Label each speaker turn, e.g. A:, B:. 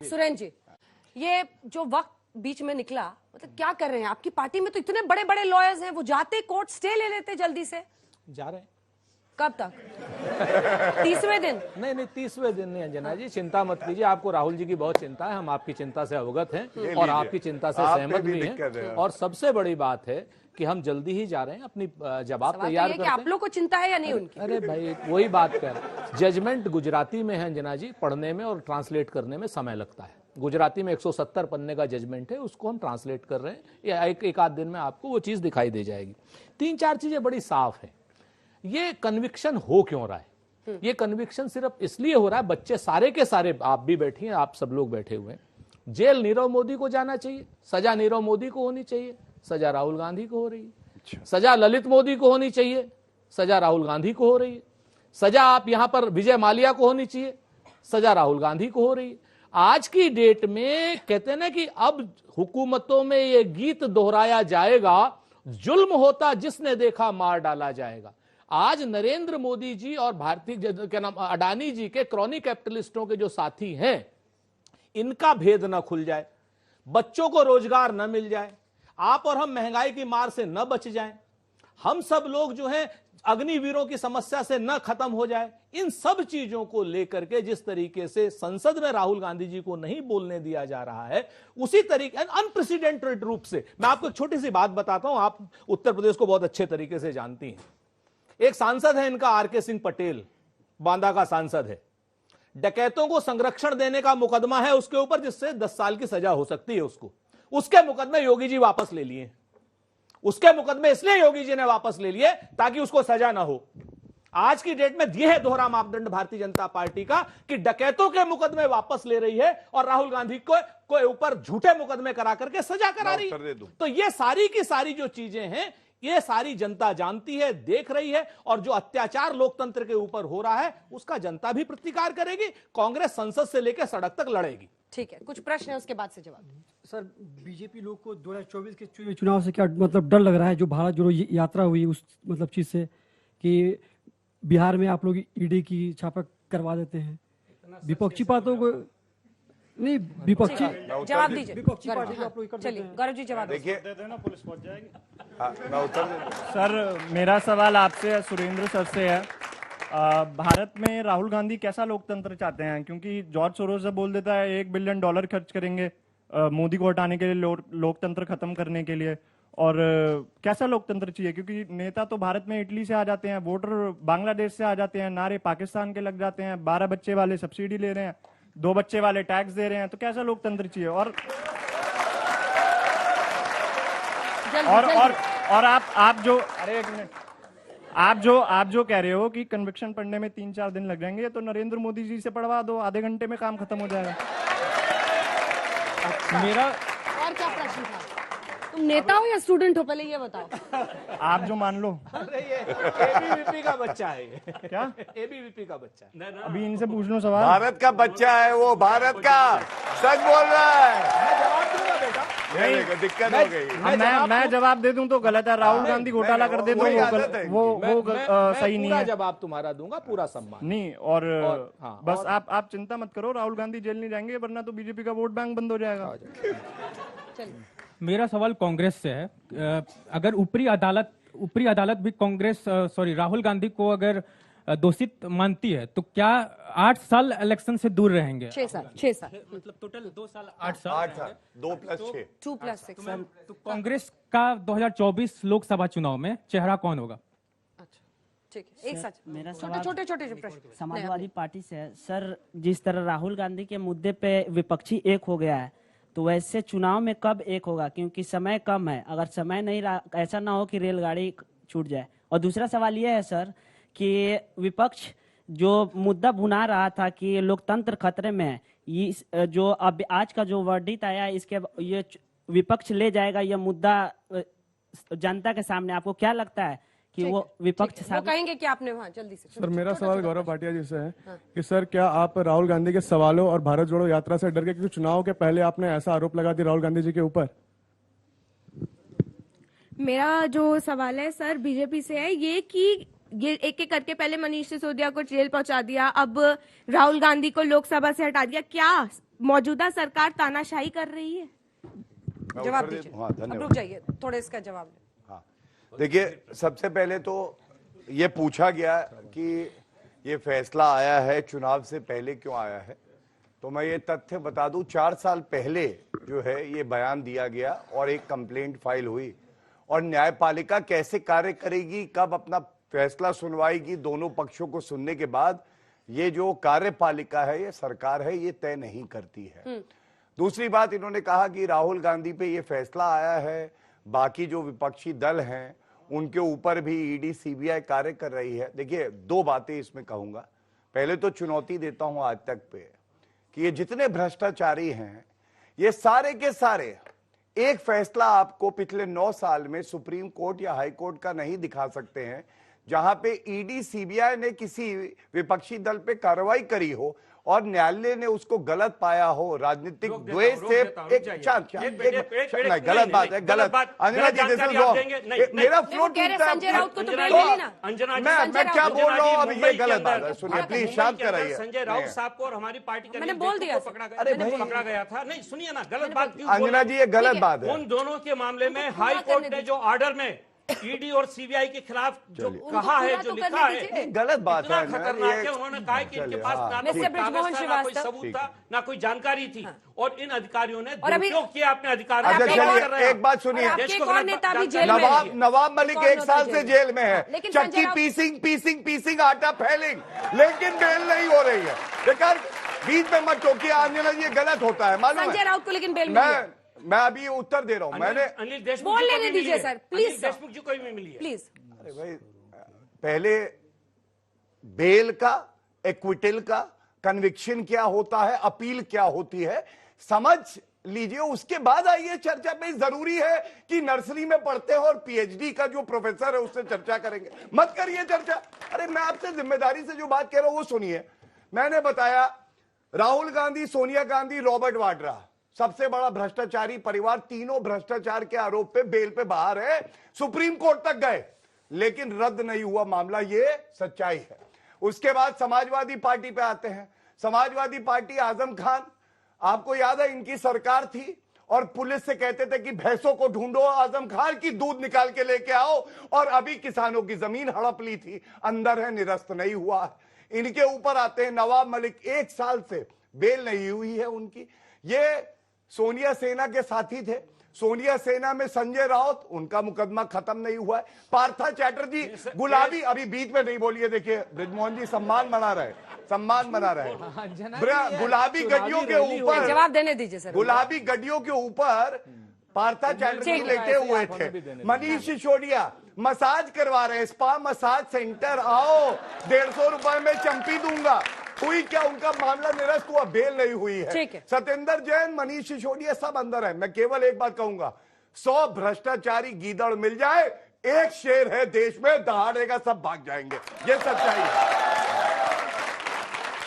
A: सुरेंद्र जी, ये जो वक्त बीच में निकला, मतलब क्या कर रहे हैं? आपकी पार्टी में तो इतने बड़े बड़े लॉयर्स हैं, वो जाते कोर्ट स्टे ले लेते जल्दी से।
B: जा रहे हैं।
A: कब तक? 30वें दिन?
B: नहीं 30वें दिन नहीं अंजना जी, चिंता मत कीजिए। आपको राहुल जी की बहुत चिंता है, हम आपकी चिंता से अवगत हैं और आपकी चिंता से सहमत भी हैं। और सबसे बड़ी बात है कि हम जल्दी ही जा रहे हैं, अपनी जवाब तैयार करते हैं।
A: आप लोग को चिंता है या नहीं उनकी?
B: अरे भाई वही बात कर, जजमेंट गुजराती में है अंजना जी, पढ़ने में और ट्रांसलेट करने में समय लगता है। गुजराती में 170 पन्ने का जजमेंट है, उसको हम ट्रांसलेट कर रहे हैं। या एक आध दिन में आपको वो चीज दिखाई दे जाएगी। 3-4 चीजें बड़ी साफ है। ये कन्विक्शन हो क्यों रहा है? ये कन्विक्शन सिर्फ इसलिए हो रहा है, बच्चे सारे के सारे, आप भी बैठी हैं, आप सब लोग बैठे हुए हैं, जेल नीरव मोदी को जाना चाहिए, सजा नीरव मोदी को होनी चाहिए, सजा राहुल गांधी को हो रही है। सजा ललित मोदी को होनी चाहिए, सजा राहुल गांधी को हो रही है। सजा आप यहां पर विजय माल्या को होनी चाहिए, सजा राहुल गांधी को हो रही है। आज की डेट में कहते हैं ना कि अब हुकूमतों में ये गीत दोहराया जाएगा, जुल्म होता जिसने देखा मार डाला जाएगा। आज नरेंद्र मोदी जी और भारतीय क्या नाम अडानी जी के क्रॉनिक कैपिटलिस्टों के जो साथी हैं, इनका भेद न खुल जाए, बच्चों को रोजगार न मिल जाए, आप और हम महंगाई की मार से न बच जाएं, हम सब लोग जो हैं अग्निवीरों की समस्या से न खत्म हो जाए, इन सब चीजों को लेकर के जिस तरीके से संसद में राहुल गांधी जी को नहीं बोलने दिया जा रहा है, उसी तरीके अनप्रेसिडेंटेड रूप से। मैं आपको एक छोटी सी बात बताता हूं, आप उत्तर प्रदेश को बहुत अच्छे तरीके से जानती हैं। एक सांसद है इनका आर के सिंह पटेल, बांदा का सांसद है। डकैतों को संरक्षण देने का मुकदमा है उसके ऊपर, जिससे 10 साल की सजा हो सकती है उसको। उसके मुकदमे योगी जी वापस ले लिए। उसके मुकदमे इसलिए योगी जी ने वापस ले लिए ताकि उसको सजा ना हो। आज की डेट में यह है दोहरा मापदंड भारतीय जनता पार्टी का कि डकैतों के मुकदमे वापस ले रही है और राहुल गांधी को ऊपर झूठे मुकदमे करा करके सजा करा रही है। तो ये सारी की सारी जो चीजें हैं, ये सारी जनता जानती है, देख रही है, और जो अत्याचार लोकतंत्र के ऊपर हो रहा है उसका जनता भी प्रतिकार करेगी। कांग्रेस संसद से लेकर सड़क तक लड़ेगी।
A: ठीक है, कुछ प्रश्न है उसके बाद से जवाब।
C: सर, बीजेपी लोग को 2024 के चुनाव से क्या मतलब डर लग रहा है? जो भारत जोड़ो यात्रा हुई उस मतलब चीज से कि बिहार में आप लोग ईडी की छापा करवा देते हैं, विपक्षी पार्टियों को नहीं, विपक्षी
A: जवाब दीजिए।
C: विपक्षी पार्टी को आप लोग कर देते
A: चलिए
C: हैं।
A: गौरव जी जवाब
D: देखिए,
E: दे देना, पुलिस पहुंच जाएगी।
D: मैं उत्तर
E: सर, मेरा सवाल आपसे सुरेंद्र सर से है। भारत में राहुल गांधी कैसा लोकतंत्र चाहते हैं? क्योंकि जॉर्ज सोरोस जब बोल देता है $1 बिलियन खर्च करेंगे मोदी को हटाने के लिए, लोकतंत्र खत्म करने के लिए, और कैसा लोकतंत्र चाहिए? क्योंकि नेता तो भारत में इटली से आ जाते हैं, वोटर बांग्लादेश से आ जाते हैं, नारे पाकिस्तान के लग जाते हैं, 12 बच्चे वाले सब्सिडी ले रहे हैं, 2 बच्चे वाले टैक्स दे रहे हैं, तो कैसा लोकतंत्र चाहिए? और आप जो, अरे एक मिनट, आप जो कह रहे हो कि कन्विक्शन पढ़ने में 3-4 दिन लग जाएंगे, तो नरेंद्र मोदी जी से पढ़वा दो, आधे घंटे में काम खत्म हो जाएगा।
A: मेरा और क्या प्रश्न था? तुम नेता हो या स्टूडेंट हो, पहले ये बताओ।
E: आप जो मान लो।
B: अरे ये एबीवीपी का बच्चा है ये।
E: क्या?
B: एबीवीपी का बच्चा है।
E: अभी इनसे पूछ लो सवाल।
D: भारत का बच्चा है वो, भारत का, सच बोल रहा है।
B: मैं जवाब दूंगा बेटा।
D: नहीं, दिक्कत हो गई।
E: मैं जवाब दे दूं तो गलत है, राहुल गांधी घोटाला कर दे तो वो सही नहीं
B: पूरा
E: है।
B: जवाब तुम्हारा दूंगा, पूरा सम्मान
E: नहीं, और
B: हाँ,
E: बस आप चिंता मत करो, राहुल गांधी जेल नहीं जाएंगे, वरना तो बीजेपी का वोट बैंक बंद हो जाएगा।
F: मेरा सवाल कांग्रेस से है। अगर ऊपरी अदालत भी राहुल गांधी को अगर दोषित मानती है, तो क्या 8 साल इलेक्शन से दूर रहेंगे?
A: 6 साल
F: मतलब टोटल 2 साल 8 साल
D: 8 साल 2+6
A: 2+6
F: तो कांग्रेस का 2024 लोकसभा चुनाव में चेहरा कौन होगा?
A: अच्छा, ठीक है, एक साथ
G: मेरा सवाल
A: छोटे प्रश्न।
G: समाजवादी पार्टी से है। सर, जिस तरह राहुल गांधी के मुद्दे पे विपक्षी एक हो गया है, तो वैसे चुनाव में कब एक होगा? क्योंकि समय कम है, अगर समय नहीं रहा, ऐसा ना हो कि रेलगाड़ी छूट जाए। और दूसरा सवाल यह है सर कि विपक्ष जो मुद्दा भुना रहा था कि लोकतंत्र खतरे में है, ये जो अब आज का जो वर्डिक्ट आया, इसके ये विपक्ष ले जाएगा यह मुद्दा जनता के सामने? आपको क्या लगता है कि वो विपक्ष
A: वो कहेंगे कि आपने वहाँ जल्दी से?
H: सर, मेरा सवाल गौरव भाटिया जी से है कि सर, क्या आप राहुल गांधी के सवालों और भारत जोड़ो यात्रा से डर के, क्योंकि चुनाव के पहले आपने ऐसा आरोप लगा दिया राहुल गांधी जी के ऊपर?
I: मेरा जो सवाल है सर बीजेपी से है ये कि ये एक एक करके पहले मनीष सिसोदिया को जेल पहुंचा दिया, अब राहुल गांधी को लोकसभा से हटा दिया। क्या मौजूदा सरकार तानाशाही कर रही है?
A: जवाब दीजिए।
D: हाँ,
A: अब
D: धन्यवाद।
A: रुक जाइए, थोड़े इसका जवाब दें।
D: हाँ, देखिए, सबसे पहले तो ये पूछा गया कि ये फैसला आया है चुनाव से पहले क्यों आया है, तो मैं ये तथ्य बता दूं, 4 साल पहले जो है ये बयान दिया गया और एक कंप्लेंट फाइल हुई, और न्यायपालिका कैसे कार्य करेगी, कब अपना फैसला सुनवाएगी, दोनों पक्षों को सुनने के बाद ये जो कार्यपालिका है, ये सरकार है, ये तय नहीं करती है। दूसरी बात, इन्होंने कहा कि राहुल गांधी पे ये फैसला आया है, बाकी जो विपक्षी दल हैं उनके ऊपर भी ईडी सीबीआई कार्य कर रही है। देखिए, 2 बातें इसमें कहूंगा। पहले तो चुनौती देता हूं आज तक पे कि ये जितने भ्रष्टाचारी हैं, ये सारे के सारे एक फैसला आपको पिछले 9 साल में सुप्रीम कोर्ट या हाई कोर्ट का नहीं दिखा सकते हैं जहां पे ईडी सीबीआई ने किसी विपक्षी दल पे कार्रवाई करी हो और न्यायालय ने उसको गलत पाया हो, राजनीतिक द्वेष से गलत बात है, गलत। अंजना जी, दिस इज रॉन्ग। मेरा फ्लो
A: कह रहे संजय राउत को तो बेल मिली ना।
D: मैं क्या बोल रहा हूँ, अब ये गलत बात है। सुनिए प्लीज, शांत कराइए।
J: संजय राउत साहब को और हमारी पार्टी के
A: मैंने बोल दिया,
J: पकड़ा गया था। नहीं, सुनिए ना, गलत बात क्यों?
D: अंजना जी, ये गलत बात है।
J: उन दोनों के मामले में हाई कोर्ट ने जो ऑर्डर में ईडी और सीबीआई के खिलाफ जो कहा है, जो लिखा है,
D: गलत बात
J: इतना
D: है।
J: खतरनाक है। उन्होंने कहा कि इनके पास ना तो कोई कागज था, ना कोई सबूत था, ना कोई जानकारी थी, और इन अधिकारियों ने दुरुपयोग किया अपने अधिकार।
D: अच्छा, चलिए एक बात सुनिए, नवाब मलिक 1 साल से जेल में है, चक्की पीसिंग आटा फैलिंग, लेकिन बेल नहीं हो रही है। देखा, बीच में मत टोकिए अंजना जी, ये गलत होता है, मालूम है।
A: संजय राउत को लेकिन बेल मिली है।
D: मैं अभी उत्तर दे रहा हूं। मैंने
J: अनिल देशमुख
A: बोल लेने दीजिए सर, प्लीज।
J: अनिल देशमुख जी को भी मिली है,
A: प्लीज।
D: अरे भाई, पहले बेल का, एक्विटल का, कन्विक्शन क्या होता है, अपील क्या होती है, समझ लीजिए, उसके बाद आइए चर्चा पे। जरूरी है कि नर्सरी में पढ़ते हो और पीएचडी का जो प्रोफेसर है उससे चर्चा करेंगे, मत करिए चर्चा। अरे मैं आपसे जिम्मेदारी से जो बात कह रहा हूं वो सुनिए। मैंने बताया राहुल गांधी, सोनिया गांधी, रॉबर्ट वाड्रा, सबसे बड़ा भ्रष्टाचारी परिवार, तीनों भ्रष्टाचार के आरोप पे बेल पे बाहर है, सुप्रीम कोर्ट तक गए, लेकिन रद्द नहीं हुआ मामला, ये सच्चाई है। उसके बाद समाजवादी पार्टी पे आते हैं। समाजवादी पार्टी, आजम खान, आपको याद है इनकी सरकार थी और पुलिस से कहते थे कि भैंसों को ढूंढो, आजम खान की दूध निकाल के लेके आओ, और अभी किसानों की जमीन हड़प ली थी, अंदर है, निरस्त नहीं हुआ है। इनके ऊपर आते हैं नवाब मलिक, 1 साल से बेल नहीं हुई है उनकी। ये सोनिया सेना के साथी थे, सोनिया सेना में संजय राउत, उनका मुकदमा खत्म नहीं हुआ है। पार्था चैटर्जी, गुलाबी, अभी बीच में नहीं बोलिए, देखिए ब्रिजमोहन जी सम्मान मना रहे, गुलाबी गड्डियों के ऊपर,
A: जवाब देने दीजिए सर।
D: गुलाबी गड्डियों के ऊपर पार्था चैटर्जी लेटे हुए थे। मनीष सिसोदिया मसाज करवा रहे हैं, स्पा मसाज सेंटर, आओ 150 रुपए में चंपी दूंगा। हुई क्या? उनका मामला निरस्त हुआ, बेल नहीं हुई है। सत्येंद्र जैन, मनीष सिसोदिया सब अंदर है। मैं केवल एक बात कहूंगा, 100 भ्रष्टाचारी गीदड़ मिल जाए, एक शेर है देश में, दहाड़ेगा सब भाग जाएंगे, ये सच्चाई है।